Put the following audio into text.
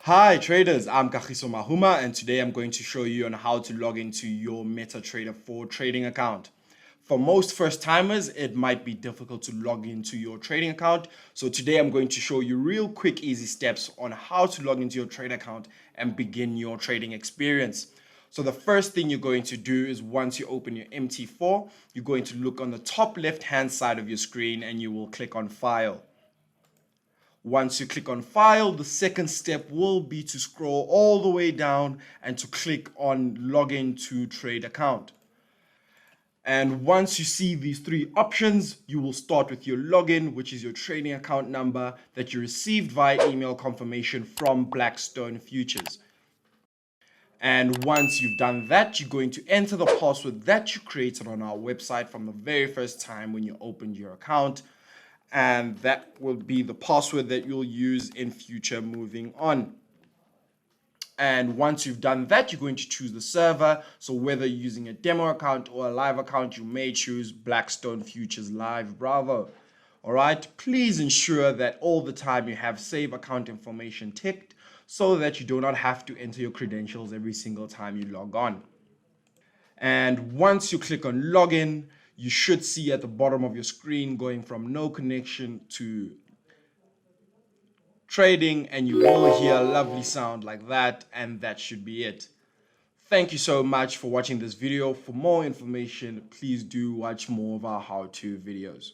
Hi traders, I'm Kagiso Mahuma and today I'm going to show you on how to log into your MetaTrader 4 trading account. For most first timers, it might be difficult to log into your trading account. So today I'm going to show you real quick, easy steps on how to log into your trading account and begin your trading experience. So the first thing you're going to do is once you open your MT4, you're going to look on the top left hand side of your screen and you will click on File. Once you click on File, the second step will be to scroll all the way down and to click on Login to Trade Account. And once you see these three options, you will start with your login, which is your trading account number that you received via email confirmation from BlackStone Futures. And once you've done that, you're going to enter the password that you created on our website from the very first time when you opened your account. And that will be the password that you'll use in future moving on. And once you've done that, you're going to choose the server. So whether you're using a demo account or a live account, you may choose BlackStone Futures Live Bravo. All right, please ensure that all the time you have save account information ticked so that you do not have to enter your credentials every single time you log on. And once you click on login, you should see at the bottom of your screen going from no connection to trading, and you will hear a lovely sound like that, and that should be it. Thank you so much for watching this video. For more information, please do watch more of our how-to videos.